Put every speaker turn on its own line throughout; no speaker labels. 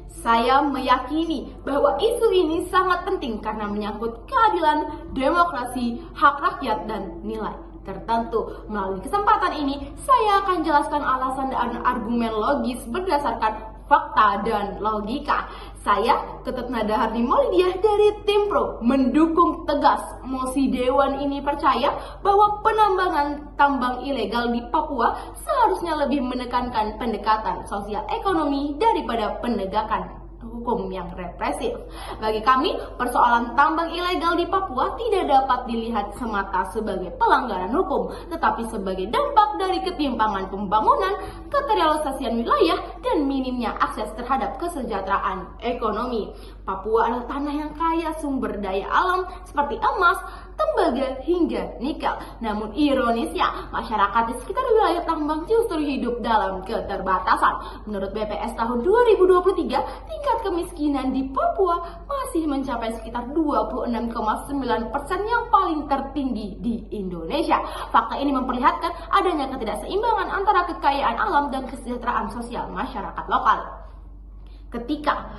Saya meyakini bahwa isu ini sangat penting karena menyangkut keadilan, demokrasi, hak rakyat, dan nilai tertentu. Melalui kesempatan ini, saya akan jelaskan alasan dan argumen logis berdasarkan fakta dan logika. Saya, Ketut Nadaharni Maulidiah dari Tim Pro, mendukung tegas mosi Dewan ini percaya bahwa penambangan tambang ilegal di Papua seharusnya lebih menekankan pendekatan sosial ekonomi daripada penegakan hukum yang represif. Bagi kami, persoalan tambang ilegal di Papua tidak dapat dilihat semata sebagai pelanggaran hukum, tetapi sebagai dampak dari ketimpangan pembangunan, keterrealisasian wilayah, dan minimnya akses terhadap kesejahteraan ekonomi. Papua adalah tanah yang kaya sumber daya alam seperti emas, tembaga, hingga nikel. Namun ironisnya, masyarakat di sekitar wilayah tambang justru hidup dalam keterbatasan. Menurut BPS tahun 2023, tingkat kemiskinan di Papua masih mencapai sekitar 26,9% yang paling tertinggi di Indonesia. Fakta ini memperlihatkan adanya ketidakseimbangan antara kekayaan alam dan kesejahteraan sosial masyarakat lokal. Ketika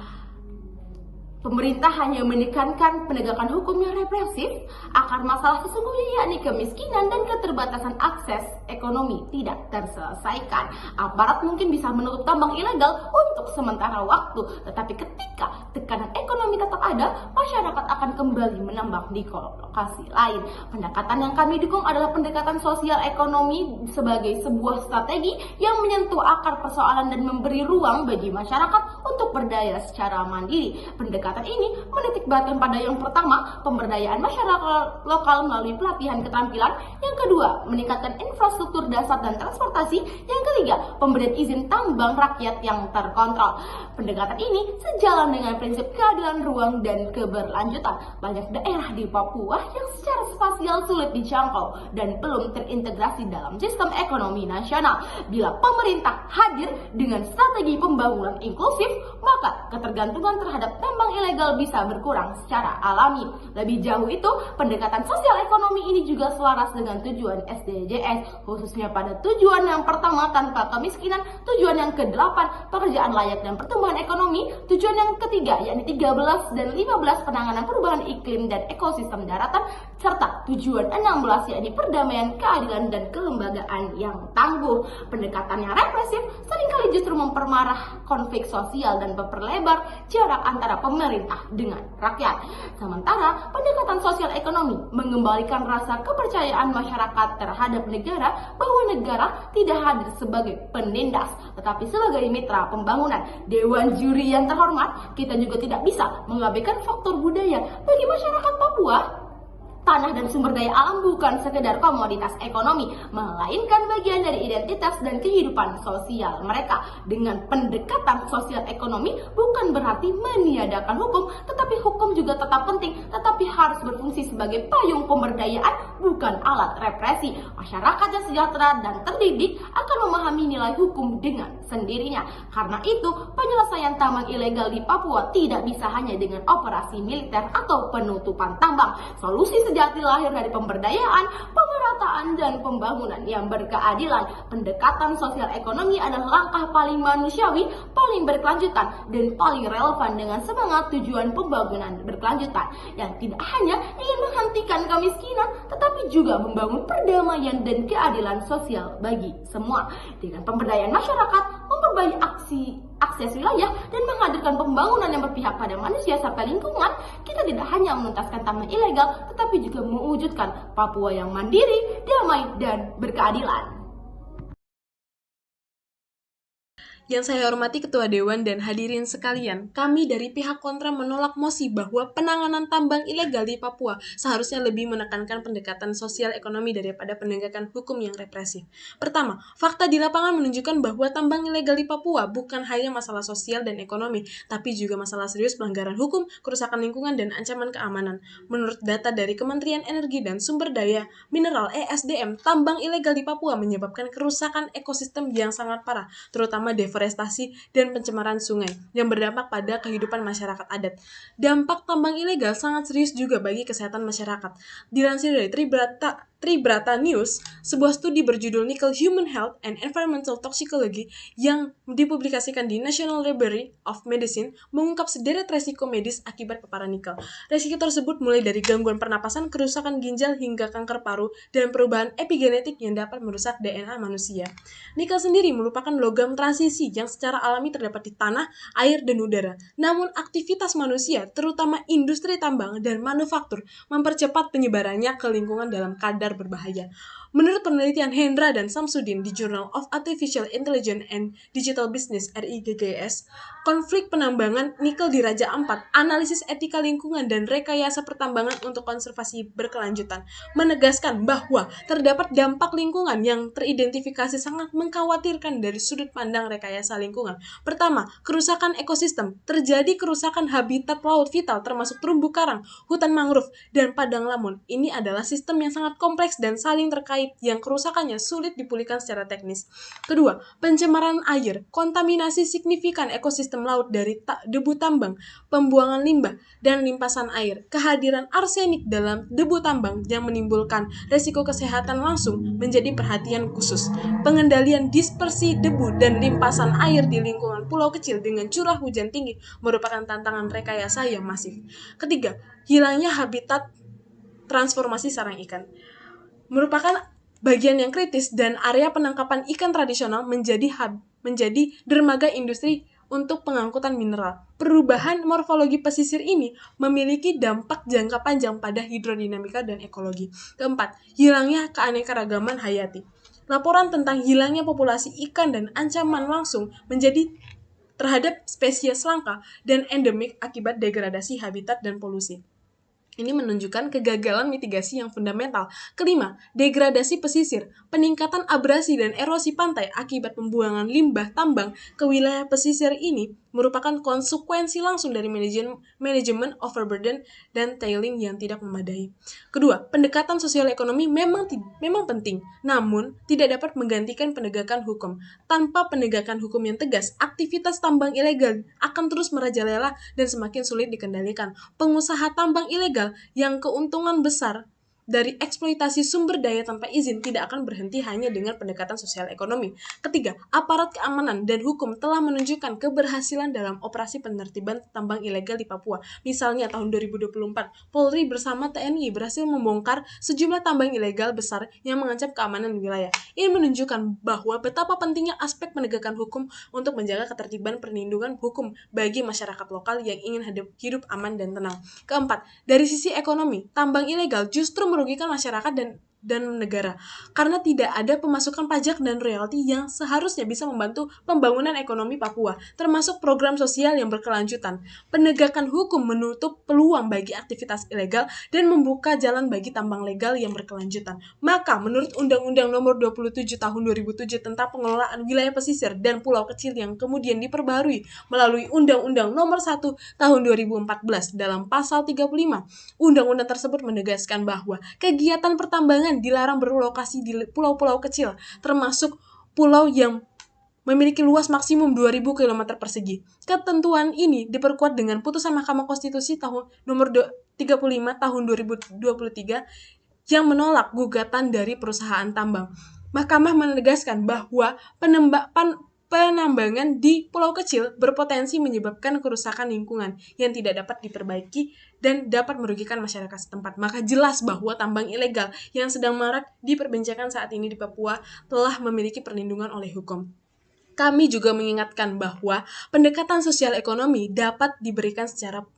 pemerintah hanya menekankan penegakan hukum yang represif, akar masalah sesungguhnya yakni kemiskinan dan keterbatasan akses ekonomi tidak terselesaikan. Aparat mungkin bisa menutup tambang ilegal untuk sementara waktu, tetapi ketika tekanan ekonomi tetap ada, masyarakat akan kembali menambang di lokasi lain. Pendekatan yang kami dukung adalah pendekatan sosial ekonomi sebagai sebuah strategi yang menyentuh akar persoalan dan memberi ruang bagi masyarakat untuk berdaya secara mandiri. Pendekatan ini menitik beratkan pada yang pertama, pemberdayaan masyarakat lokal melalui pelatihan keterampilan. Yang kedua, meningkatkan infrastruktur dasar dan transportasi. Yang ketiga, pemberian izin tambang rakyat yang terkontrol. Pendekatan ini sejalan dengan prinsip keadilan ruang dan keberlanjutan. Banyak daerah di Papua yang secara spasial sulit dijangkau dan belum terintegrasi dalam sistem ekonomi nasional. Bila pemerintah hadir dengan strategi pembangunan inklusif, maka ketergantungan terhadap tambang ilegal bisa berkurang secara alami. Lebih jauh itu, pendekatan sosial ekonomi ini juga selaras dengan tujuan SDGs, khususnya pada tujuan yang pertama tanpa kemiskinan, tujuan yang ke-8 pekerjaan layak dan pertumbuhan ekonomi, tujuan yang ketiga yakni 13 dan 15 penanganan perubahan iklim dan ekosistem daratan, serta tujuan 16 yakni perdamaian, keadilan, dan kelembagaan yang tangguh. Pendekatan yang represif seringkali justru mempermarah konflik sosial dan memperlebar jarak antara pemerintah dengan rakyat. Sementara pendekatan sosial ekonomi mengembalikan rasa kepercayaan masyarakat terhadap negara bahwa negara tidak hadir sebagai penindas, tetapi sebagai mitra pembangunan. Dewan juri yang terhormat, kita juga tidak bisa mengabaikan faktor budaya. Bagi masyarakat Papua, tanah dan sumber daya alam bukan sekedar komoditas ekonomi, melainkan bagian dari identitas dan kehidupan sosial mereka. Dengan pendekatan sosial ekonomi bukan berarti meniadakan hukum, tetapi hukum juga tetap penting, tetapi harus berfungsi sebagai payung pemberdayaan, bukan alat represi. Masyarakat yang sejahtera dan terdidik akan memahami nilai hukum dengan sendirinya. Karena itu, penyelesaian tambang ilegal di Papua tidak bisa hanya dengan operasi militer atau penutupan tambang. Solusi sejati lahir dari pemberdayaan, pemerataan, dan pembangunan yang berkeadilan. Pendekatan sosial ekonomi adalah langkah paling manusiawi, paling berkelanjutan, dan paling relevan dengan semangat tujuan pembangunan berkelanjutan yang tidak hanya ingin menghentikan kemiskinan, tetapi juga membangun perdamaian dan keadilan sosial bagi semua. Dengan pemberdayaan masyarakat, memperbaiki akses wilayah, dan menghadirkan pembangunan yang berpihak pada manusia serta lingkungan, kita tidak hanya menuntaskan tambang ilegal, tetapi juga mewujudkan Papua yang mandiri, damai, dan berkeadilan.
Yang saya hormati Ketua Dewan dan hadirin sekalian, kami dari pihak kontra menolak mosi bahwa penanganan tambang ilegal di Papua seharusnya lebih menekankan pendekatan sosial ekonomi daripada penegakan hukum yang represif. Pertama, fakta di lapangan menunjukkan bahwa tambang ilegal di Papua bukan hanya masalah sosial dan ekonomi, tapi juga masalah serius pelanggaran hukum, kerusakan lingkungan, dan ancaman keamanan. Menurut data dari Kementerian Energi dan Sumber Daya Mineral (ESDM), tambang ilegal di Papua menyebabkan kerusakan ekosistem yang sangat parah, terutama deforestasi dan pencemaran sungai yang berdampak pada kehidupan masyarakat adat. Dampak tambang ilegal sangat serius juga bagi kesehatan masyarakat. Dilansir dari Tribrata News, sebuah studi berjudul Nickel Human Health and Environmental Toxicology yang dipublikasikan di National Library of Medicine mengungkap sederet resiko medis akibat paparan nikel. Resiko tersebut mulai dari gangguan pernapasan, kerusakan ginjal, hingga kanker paru, dan perubahan epigenetik yang dapat merusak DNA manusia. Nikel sendiri merupakan logam transisi yang secara alami terdapat di tanah, air, dan udara. Namun aktivitas manusia, terutama industri tambang dan manufaktur, mempercepat penyebarannya ke lingkungan dalam kadar berbahaya. Menurut penelitian Hendra dan Samsudin di Journal of Artificial Intelligence and Digital Business (RIGGS), konflik penambangan nikel di Raja Ampat, analisis etika lingkungan dan rekayasa pertambangan untuk konservasi berkelanjutan, menegaskan bahwa terdapat dampak lingkungan yang teridentifikasi sangat mengkhawatirkan dari sudut pandang rekayasa lingkungan. Pertama, kerusakan ekosistem. Terjadi kerusakan habitat laut vital termasuk terumbu karang, hutan mangrove, dan padang lamun. Ini adalah sistem yang sangat kompleks dan saling terkait yang kerusakannya sulit dipulihkan secara teknis. Kedua, pencemaran air. Kontaminasi signifikan ekosistem laut dari debu tambang, pembuangan limbah, dan limpasan air. Kehadiran arsenik dalam debu tambang yang menimbulkan resiko kesehatan langsung menjadi perhatian khusus. Pengendalian dispersi debu dan limpasan air di lingkungan pulau kecil dengan curah hujan tinggi merupakan tantangan rekayasa yang masif. Ketiga, hilangnya habitat transformasi sarang ikan merupakan bagian yang kritis dan area penangkapan ikan tradisional menjadi dermaga industri untuk pengangkutan mineral. Perubahan morfologi pesisir ini memiliki dampak jangka panjang pada hidrodinamika dan ekologi. Keempat, hilangnya keanekaragaman hayati. Laporan tentang hilangnya populasi ikan dan ancaman langsung menjadi terhadap spesies langka dan endemik akibat degradasi habitat dan polusi. Ini menunjukkan kegagalan mitigasi yang fundamental. Kelima, degradasi pesisir. Peningkatan abrasi dan erosi pantai akibat pembuangan limbah tambang ke wilayah pesisir ini merupakan konsekuensi langsung dari manajemen overburden dan tailing yang tidak memadai. Kedua, pendekatan sosial ekonomi memang penting, namun tidak dapat menggantikan penegakan hukum. Tanpa penegakan hukum yang tegas, aktivitas tambang ilegal akan terus merajalela dan semakin sulit dikendalikan. Pengusaha tambang ilegal yang keuntungan besar dari eksploitasi sumber daya tanpa izin tidak akan berhenti hanya dengan pendekatan sosial ekonomi. Ketiga, aparat keamanan dan hukum telah menunjukkan keberhasilan dalam operasi penertiban tambang ilegal di Papua. Misalnya tahun 2024, Polri bersama TNI berhasil membongkar sejumlah tambang ilegal besar yang mengancam keamanan wilayah. Ini menunjukkan bahwa betapa pentingnya aspek penegakan hukum untuk menjaga ketertiban perlindungan hukum bagi masyarakat lokal yang ingin hidup aman dan tenang. Keempat, dari sisi ekonomi, tambang ilegal justru merugikan masyarakat dan negara karena tidak ada pemasukan pajak dan royalti yang seharusnya bisa membantu pembangunan ekonomi Papua, termasuk program sosial yang berkelanjutan. Penegakan hukum menutup peluang bagi aktivitas ilegal dan membuka jalan bagi tambang legal yang berkelanjutan. Maka menurut Undang-Undang Nomor 27 Tahun 2007 tentang pengelolaan wilayah pesisir dan pulau kecil yang kemudian diperbaharui melalui Undang-Undang Nomor 1 Tahun 2014 dalam pasal 35, undang-undang tersebut menegaskan bahwa kegiatan pertambangan dilarang berlokasi di pulau-pulau kecil, termasuk pulau yang memiliki luas maksimum 2.000 km persegi. Ketentuan ini diperkuat dengan putusan Mahkamah Konstitusi tahun nomor 35 tahun 2023 yang menolak gugatan dari perusahaan tambang. Mahkamah menegaskan bahwa penambangan di pulau kecil berpotensi menyebabkan kerusakan lingkungan yang tidak dapat diperbaiki dan dapat merugikan masyarakat setempat. Maka jelas bahwa tambang ilegal yang sedang marak diperbincangkan saat ini di Papua telah memiliki perlindungan oleh hukum. Kami juga mengingatkan bahwa pendekatan sosial ekonomi dapat diberikan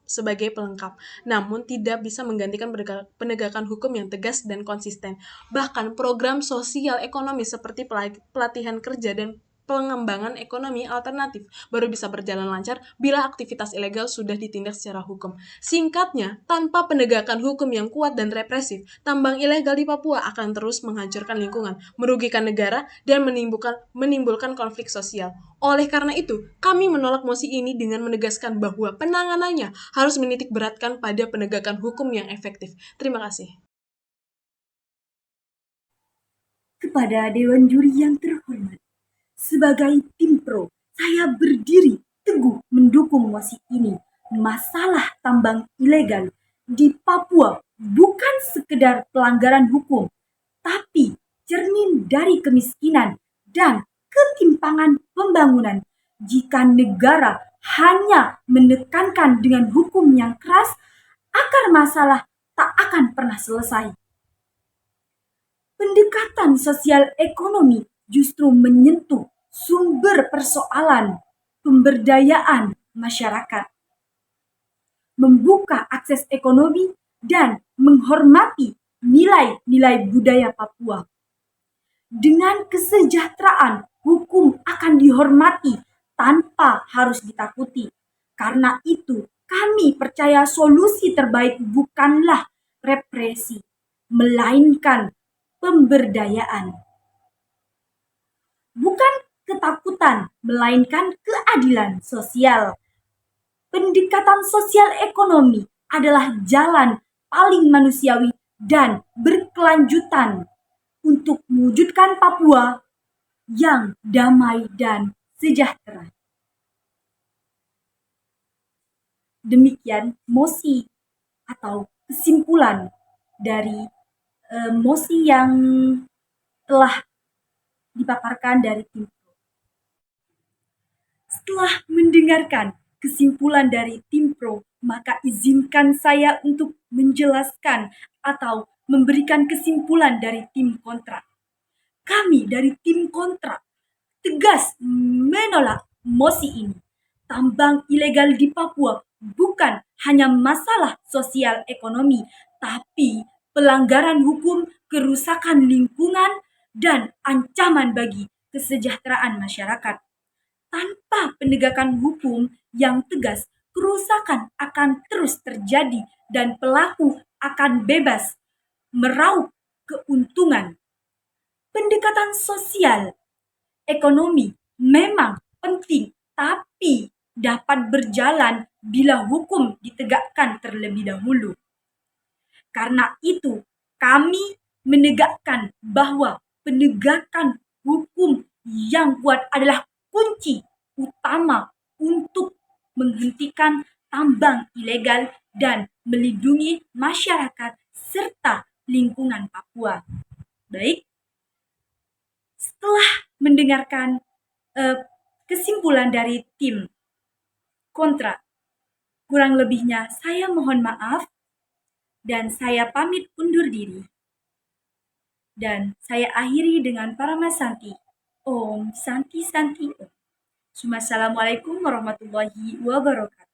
sebagai pelengkap, namun tidak bisa menggantikan penegakan hukum yang tegas dan konsisten. Bahkan program sosial ekonomi seperti pelatihan kerja dan pengembangan ekonomi alternatif baru bisa berjalan lancar bila aktivitas ilegal sudah ditindak secara hukum. Singkatnya, tanpa penegakan hukum yang kuat dan represif, tambang ilegal di Papua akan terus menghancurkan lingkungan, merugikan negara, dan menimbulkan konflik sosial. Oleh karena itu, kami menolak mosi ini dengan menegaskan bahwa penanganannya harus menitik beratkan pada penegakan hukum yang efektif. Terima kasih.
Kepada Dewan Juri yang terhormat, sebagai tim pro, saya berdiri teguh mendukung mosi ini. Masalah tambang ilegal di Papua bukan sekedar pelanggaran hukum, tapi cermin dari kemiskinan dan ketimpangan pembangunan. Jika negara hanya menekankan dengan hukum yang keras, akar masalah tak akan pernah selesai. Pendekatan sosial ekonomi justru menyentuh sumber persoalan pemberdayaan masyarakat, membuka akses ekonomi, dan menghormati nilai-nilai budaya Papua. Dengan kesejahteraan, hukum akan dihormati tanpa harus ditakuti. Karena itu, kami percaya solusi terbaik bukanlah represi, melainkan pemberdayaan. Bukan ketakutan, melainkan keadilan sosial. Pendekatan sosial ekonomi adalah jalan paling manusiawi dan berkelanjutan untuk mewujudkan Papua yang damai dan sejahtera. Demikian mosi atau kesimpulan dari mosi yang telah dipaparkan dari tim pro. Setelah mendengarkan kesimpulan dari tim pro, maka izinkan saya untuk menjelaskan atau memberikan kesimpulan dari tim kontra. Kami dari tim kontra tegas menolak mosi ini. Tambang ilegal di Papua bukan hanya masalah sosial ekonomi, tapi pelanggaran hukum, kerusakan lingkungan, dan ancaman bagi kesejahteraan masyarakat. Tanpa penegakan hukum yang tegas, kerusakan akan terus terjadi dan pelaku akan bebas meraup keuntungan. Pendekatan sosial ekonomi memang penting, tapi dapat berjalan bila hukum ditegakkan terlebih dahulu. Karena itu, kami menegakkan bahwa penegakan hukum yang kuat adalah kunci utama untuk menghentikan tambang ilegal dan melindungi masyarakat serta lingkungan Papua. Baik, setelah mendengarkan kesimpulan dari tim kontra, kurang lebihnya saya mohon maaf dan saya pamit undur diri. Dan saya akhiri dengan Parama Santi. Om Santi Santi Om. Assalamualaikum warahmatullahi wabarakatuh.